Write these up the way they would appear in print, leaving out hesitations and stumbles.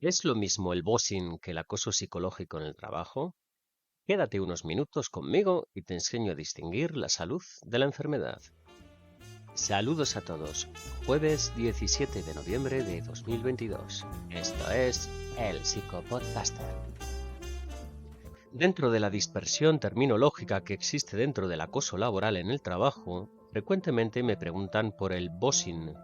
¿Es lo mismo el bossing que el acoso psicológico en el trabajo? Quédate unos minutos conmigo y te enseño a distinguir la salud de la enfermedad. Saludos a todos. Jueves 17 de noviembre de 2022. Esto es el Psicopodcaster. Dentro de la dispersión terminológica que existe dentro del acoso laboral en el trabajo, frecuentemente me preguntan por el bossing,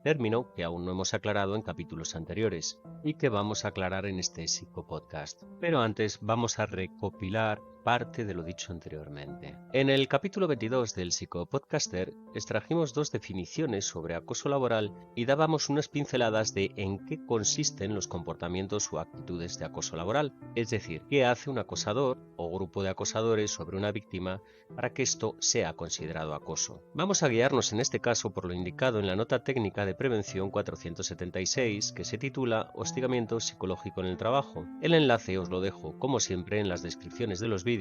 término que aún no hemos aclarado en capítulos anteriores y que vamos a aclarar en este psicopodcast. Pero antes vamos a recopilar parte de lo dicho anteriormente. En el capítulo 22 del Psicopodcaster extrajimos dos definiciones sobre acoso laboral y dábamos unas pinceladas de en qué consisten los comportamientos o actitudes de acoso laboral, es decir, qué hace un acosador o grupo de acosadores sobre una víctima para que esto sea considerado acoso. Vamos a guiarnos en este caso por lo indicado en la nota técnica de prevención 476, que se titula Hostigamiento psicológico en el trabajo. El enlace os lo dejo, como siempre, en las descripciones de los vídeos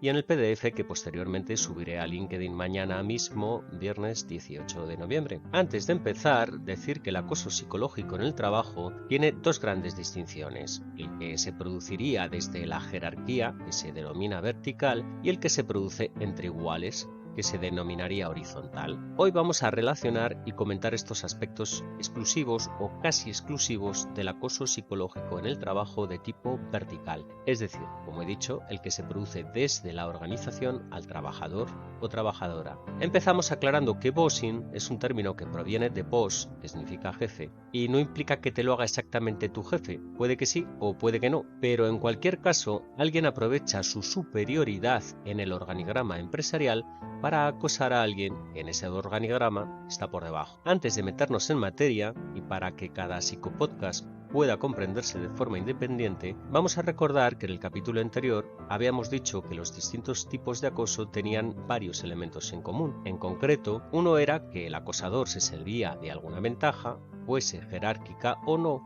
y en el PDF que posteriormente subiré a LinkedIn mañana mismo, viernes 18 de noviembre. Antes de empezar, decir que el acoso psicológico en el trabajo tiene dos grandes distinciones: el que se produciría desde la jerarquía, que se denomina vertical, y el que se produce entre iguales, que se denominaría horizontal. Hoy vamos a relacionar y comentar estos aspectos exclusivos o casi exclusivos del acoso psicológico en el trabajo de tipo vertical, es decir, como he dicho, el que se produce desde la organización al trabajador o trabajadora. Empezamos aclarando que bossing es un término que proviene de boss, que significa jefe, y no implica que te lo haga exactamente tu jefe, puede que sí o puede que no, pero en cualquier caso, alguien aprovecha su superioridad en el organigrama empresarial para acosar a alguien que en ese organigrama está por debajo. Antes de meternos en materia, y para que cada psicopodcast pueda comprenderse de forma independiente, vamos a recordar que en el capítulo anterior habíamos dicho que los distintos tipos de acoso tenían varios elementos en común. En concreto, uno era que el acosador se servía de alguna ventaja, fuese jerárquica o no,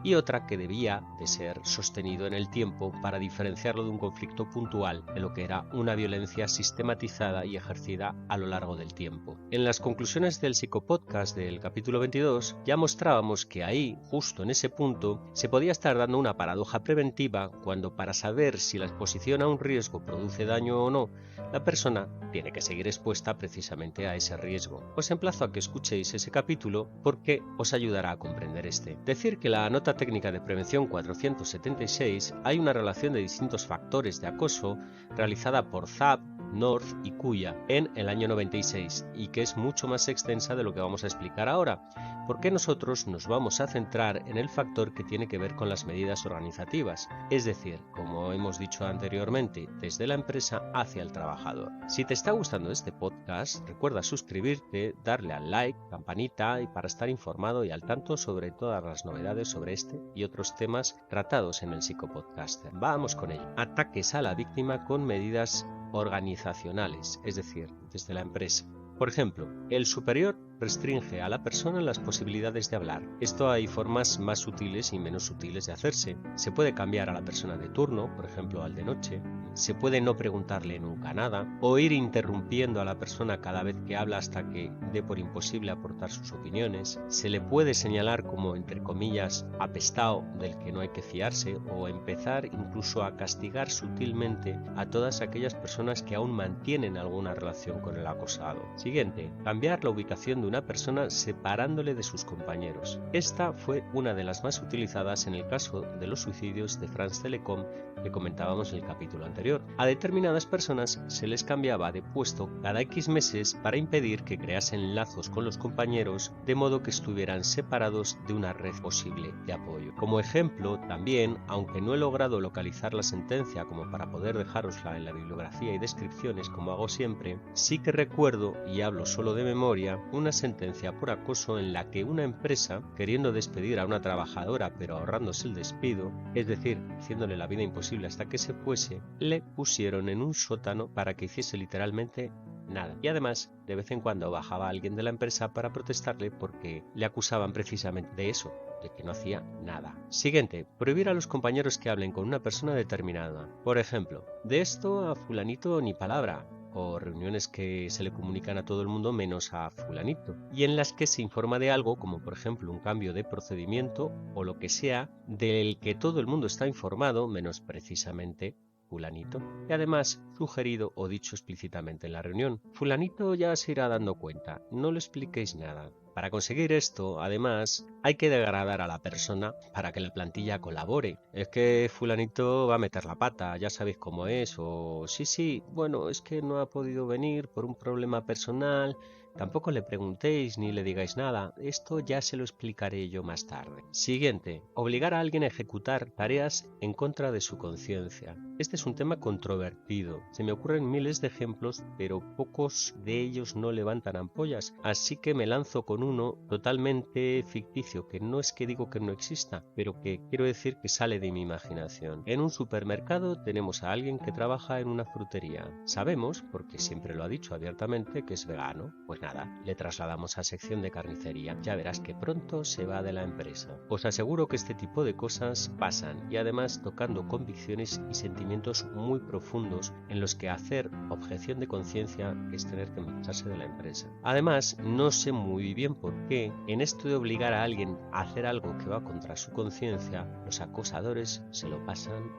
y otra que debía de ser sostenido en el tiempo para diferenciarlo de un conflicto puntual de lo que era una violencia sistematizada y ejercida a lo largo del tiempo. En las conclusiones del psicopodcast del capítulo 22 ya mostrábamos que ahí, justo en ese punto, se podía estar dando una paradoja preventiva cuando, para saber si la exposición a un riesgo produce daño o no, la persona tiene que seguir expuesta precisamente a ese riesgo. Os emplazo a que escuchéis ese capítulo porque os ayudará a comprender este. Decir que la nota técnica de prevención 476 hay una relación de distintos factores de acoso realizada por Zapp, North y Cuya en el año 96 y que es mucho más extensa de lo que vamos a explicar ahora, porque nosotros nos vamos a centrar en el factor que tiene que ver con las medidas organizativas, es decir, como hemos dicho anteriormente, desde la empresa hacia el trabajador. Si te está gustando este podcast, recuerda suscribirte, darle al like, campanita y para estar informado y al tanto sobre todas las novedades sobre este y otros temas tratados en el Psicopodcaster. Vamos con ello. Ataques a la víctima con medidas organizacionales, es decir, desde la empresa. Por ejemplo, el superior restringe a la persona las posibilidades de hablar. Esto hay formas más sutiles y menos sutiles de hacerse. Se puede cambiar a la persona de turno, por ejemplo al de noche. Se puede no preguntarle nunca nada, o ir interrumpiendo a la persona cada vez que habla hasta que dé por imposible aportar sus opiniones. Se le puede señalar como, entre comillas, apestado del que no hay que fiarse, o empezar incluso a castigar sutilmente a todas aquellas personas que aún mantienen alguna relación con el acosado. Siguiente, cambiar la ubicación de una persona separándole de sus compañeros. Esta fue una de las más utilizadas en el caso de los suicidios de France Telecom que comentábamos en el capítulo anterior. A determinadas personas se les cambiaba de puesto cada X meses para impedir que creasen lazos con los compañeros, de modo que estuvieran separados de una red posible de apoyo. Como ejemplo, también, aunque no he logrado localizar la sentencia como para poder dejárosla en la bibliografía y descripciones como hago siempre, sí que recuerdo, y hablo solo de memoria, una sentencia por acoso en la que una empresa, queriendo despedir a una trabajadora pero ahorrándose el despido, es decir, haciéndole la vida imposible hasta que se fuese, le pusieron en un sótano para que hiciese literalmente nada. Y además, de vez en cuando bajaba alguien de la empresa para protestarle porque le acusaban precisamente de eso, de que no hacía nada. Siguiente, prohibir a los compañeros que hablen con una persona determinada. Por ejemplo, de esto a fulanito ni palabra. o reuniones que se le comunican a todo el mundo menos a fulanito, y en las que se informa de algo como por ejemplo un cambio de procedimiento o lo que sea del que todo el mundo está informado menos precisamente fulanito, y además sugerido o dicho explícitamente en la reunión. Fulanito ya se irá dando cuenta, no le expliquéis nada. Para conseguir esto, además, hay que degradar a la persona para que la plantilla colabore. Es que fulanito va a meter la pata, ya sabéis cómo es, o sí, bueno, es que no ha podido venir por un problema personal. Tampoco le preguntéis ni le digáis nada, esto ya se lo explicaré yo más tarde. Siguiente, obligar a alguien a ejecutar tareas en contra de su conciencia. Este es un tema controvertido, se me ocurren miles de ejemplos, pero pocos de ellos no levantan ampollas, así que me lanzo con uno totalmente ficticio, que no es que digo que no exista, pero que quiero decir que sale de mi imaginación. En un supermercado tenemos a alguien que trabaja en una frutería. Sabemos, porque siempre lo ha dicho abiertamente, que es vegano. Pues nada, le trasladamos a sección de carnicería. Ya verás que pronto se va de la empresa. Os aseguro que este tipo de cosas pasan, y además tocando convicciones y sentimientos muy profundos en los que hacer objeción de conciencia es tener que marcharse de la empresa. Además, no sé muy bien por qué en esto de obligar a alguien a hacer algo que va contra su conciencia, los acosadores se lo pasan.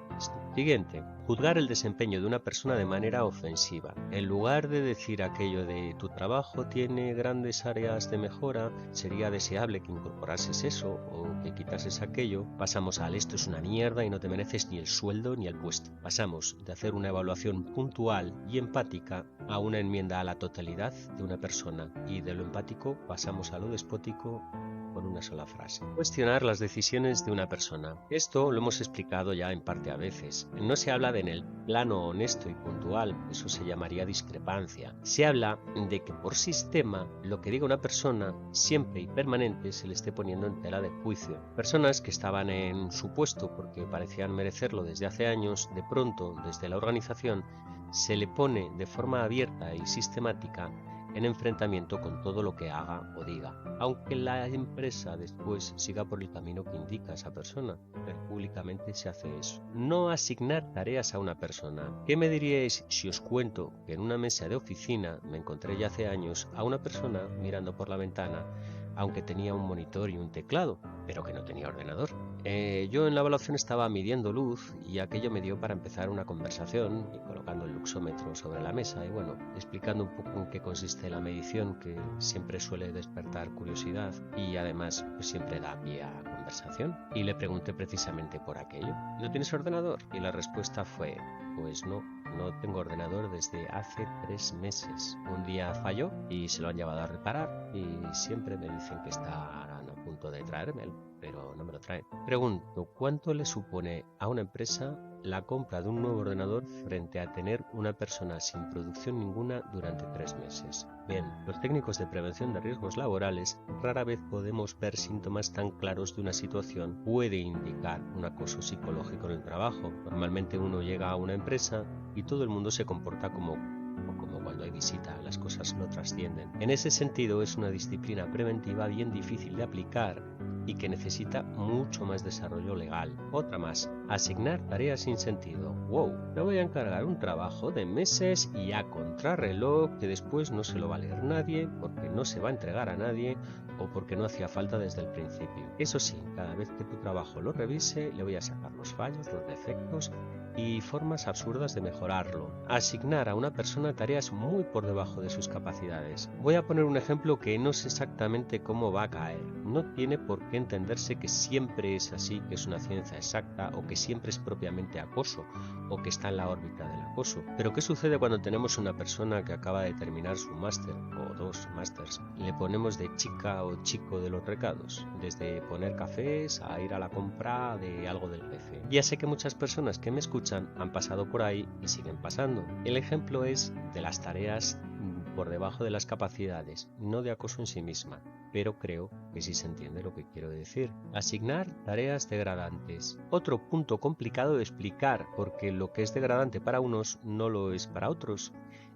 Siguiente, juzgar el desempeño de una persona de manera ofensiva. En lugar de decir aquello de tu trabajo tiene grandes áreas de mejora, sería deseable que incorporases eso o que quitases aquello, pasamos al esto es una mierda y no te mereces ni el sueldo ni el puesto. Pasamos de hacer una evaluación puntual y empática a una enmienda a la totalidad de una persona, y de lo empático pasamos a lo despótico con una sola frase. Cuestionar las decisiones de una persona. Esto lo hemos explicado ya en parte a veces. No se habla de en el plano honesto y puntual, eso se llamaría discrepancia. Se habla de que por sistema lo que diga una persona siempre y permanente se le esté poniendo en tela de juicio. Personas que estaban en su puesto porque parecían merecerlo desde hace años, de pronto desde la organización se le pone de forma abierta y sistemática en enfrentamiento con todo lo que haga o diga, aunque la empresa después siga por el camino que indica esa persona, pero públicamente se hace eso. No asignar tareas a una persona. ¿Qué me diríais si os cuento que en una mesa de oficina me encontré ya hace años a una persona mirando por la ventana, aunque tenía un monitor y un teclado, pero que no tenía ordenador? Yo en la evaluación estaba midiendo luz y aquello me dio para empezar una conversación y colocando el luxómetro sobre la mesa y bueno, explicando un poco en qué consiste la medición, que siempre suele despertar curiosidad y además pues siempre da pie a conversación. Y le pregunté precisamente por aquello. ¿No tienes ordenador? Y la respuesta fue, pues no tengo ordenador desde hace 3 meses. Un día falló y se lo han llevado a reparar y siempre me dicen que estarán a punto de traérmelo, pero no me lo traen. Pregunto, ¿cuánto le supone a una empresa la compra de un nuevo ordenador frente a tener una persona sin producción ninguna durante 3 meses? Bien, los técnicos de prevención de riesgos laborales rara vez podemos ver síntomas tan claros de una situación puede indicar un acoso psicológico en el trabajo. Normalmente uno llega a una empresa y todo el mundo se comporta como cuando hay visita, las cosas no trascienden. En ese sentido es una disciplina preventiva bien difícil de aplicar y que necesita mucho más desarrollo legal. Otra más, asignar tareas sin sentido. Wow, me voy a encargar un trabajo de meses y a contrarreloj que después no se lo va a leer nadie porque no se va a entregar a nadie o porque no hacía falta desde el principio. Eso sí, cada vez que tu trabajo lo revise le voy a sacar los fallos, los defectos y formas absurdas de mejorarlo. Asignar a una persona tareas muy por debajo de sus capacidades. Voy a poner un ejemplo que no sé exactamente cómo va a caer. No tiene por qué entenderse que siempre es así, que es una ciencia exacta o que siempre es propiamente acoso o que está en la órbita del acoso. Pero ¿qué sucede cuando tenemos una persona que acaba de terminar su máster o 2 másters? Le ponemos de chica o chico de los recados, desde poner cafés a ir a la compra de algo del jefe. Ya sé que muchas personas que me escuchan han pasado por ahí y siguen pasando. El ejemplo es de las tareas por debajo de las capacidades, no de acoso en sí misma, pero creo que sí se entiende lo que quiero decir. Asignar tareas degradantes. Otro punto complicado de explicar, porque lo que es degradante para unos no lo es para otros,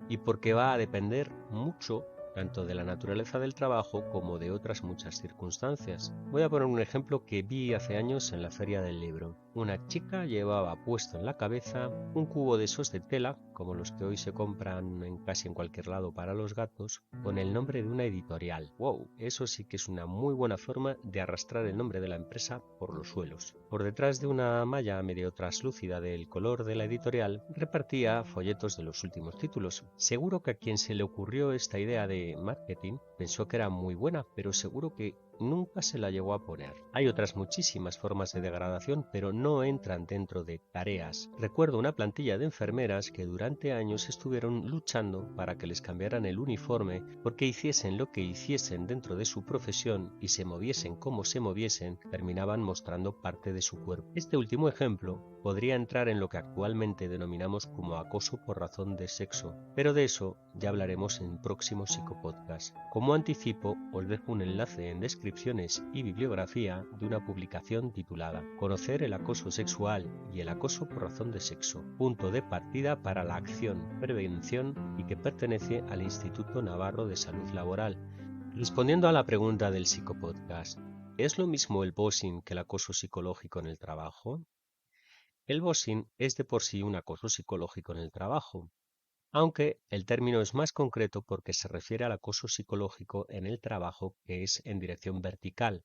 y porque va a depender mucho tanto de la naturaleza del trabajo como de otras muchas circunstancias. Voy a poner un ejemplo que vi hace años en la Feria del Libro. Una chica llevaba puesto en la cabeza un cubo de esos de tela, como los que hoy se compran en casi en cualquier lado para los gatos, con el nombre de una editorial. ¡Wow! Eso sí que es una muy buena forma de arrastrar el nombre de la empresa por los suelos. Por detrás de una malla medio traslúcida del color de la editorial, repartía folletos de los últimos títulos. Seguro que a quien se le ocurrió esta idea de marketing pensó que era muy buena, pero seguro que nunca se la llegó a poner. Hay otras muchísimas formas de degradación, pero no entran dentro de tareas. Recuerdo una plantilla de enfermeras que durante años estuvieron luchando para que les cambiaran el uniforme porque hiciesen lo que hiciesen dentro de su profesión y se moviesen como se moviesen, terminaban mostrando parte de su cuerpo. Este último ejemplo podría entrar en lo que actualmente denominamos como acoso por razón de sexo, pero de eso ya hablaremos en próximos psicopodcasts. Como anticipo, os dejo un enlace en descripciones y bibliografía de una publicación titulada Conocer el acoso sexual y el acoso por razón de sexo, punto de partida para la acción, prevención y que pertenece al Instituto Navarro de Salud Laboral. Respondiendo a la pregunta del psicopodcast, ¿es lo mismo el bossing que el acoso psicológico en el trabajo? El bossing es de por sí un acoso psicológico en el trabajo, aunque el término es más concreto porque se refiere al acoso psicológico en el trabajo que es en dirección vertical.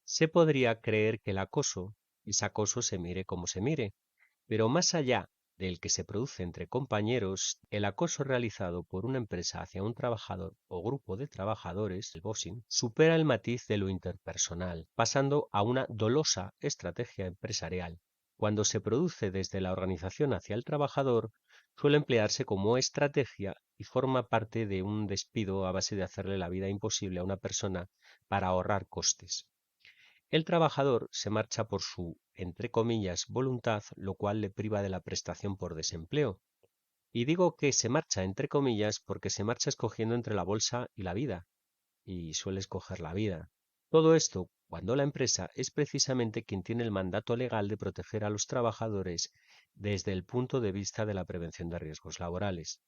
Se podría creer que el acoso es acoso se mire como se mire, pero más allá del que se produce entre compañeros, el acoso realizado por una empresa hacia un trabajador o grupo de trabajadores, el bossing, supera el matiz de lo interpersonal, pasando a una dolosa estrategia empresarial. Cuando se produce desde la organización hacia el trabajador, suele emplearse como estrategia y forma parte de un despido a base de hacerle la vida imposible a una persona para ahorrar costes. El trabajador se marcha por su, entre comillas, voluntad, lo cual le priva de la prestación por desempleo. Y digo que se marcha entre comillas porque se marcha escogiendo entre la bolsa y la vida, y suele escoger la vida. Todo esto cuando la empresa es precisamente quien tiene el mandato legal de proteger a los trabajadores desde el punto de vista de la prevención de riesgos laborales.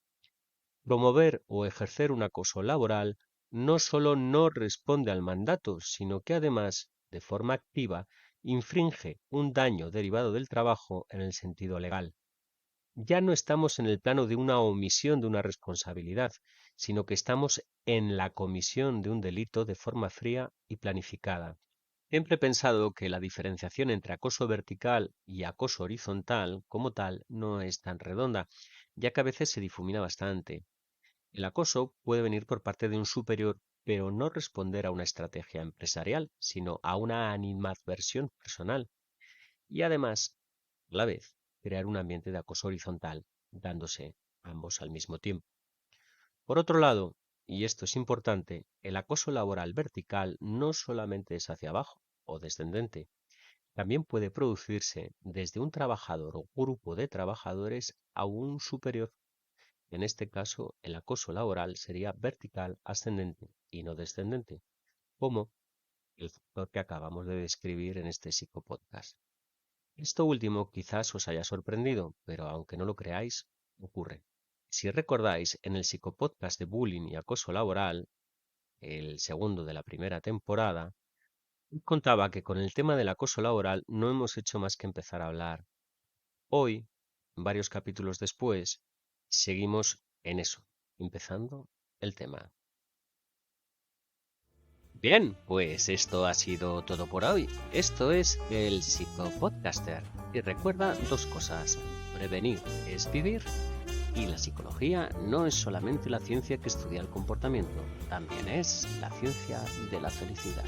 Promover o ejercer un acoso laboral no solo no responde al mandato, sino que además, de forma activa, infringe un daño derivado del trabajo en el sentido legal. Ya no estamos en el plano de una omisión de una responsabilidad, sino que estamos en la comisión de un delito de forma fría y planificada. Siempre he pensado que la diferenciación entre acoso vertical y acoso horizontal, como tal, no es tan redonda, ya que a veces se difumina bastante. El acoso puede venir por parte de un superior, pero no responder a una estrategia empresarial, sino a una animadversión personal. Y además, a la vez, crear un ambiente de acoso horizontal, dándose ambos al mismo tiempo. Por otro lado, y esto es importante, el acoso laboral vertical no solamente es hacia abajo o descendente, también puede producirse desde un trabajador o grupo de trabajadores a un superior. En este caso, el acoso laboral sería vertical ascendente y no descendente, como el factor que acabamos de describir en este psicopodcast. Esto último quizás os haya sorprendido, pero aunque no lo creáis, ocurre. Si recordáis, en el psicopodcast de bullying y acoso laboral, el segundo de la primera temporada, contaba que con el tema del acoso laboral no hemos hecho más que empezar a hablar. Hoy, varios capítulos después, seguimos en eso, empezando el tema. Bien, pues esto ha sido todo por hoy. Esto es el Psicopodcaster. Y recuerda dos cosas. Prevenir es vivir y la psicología no es solamente la ciencia que estudia el comportamiento, también es la ciencia de la felicidad.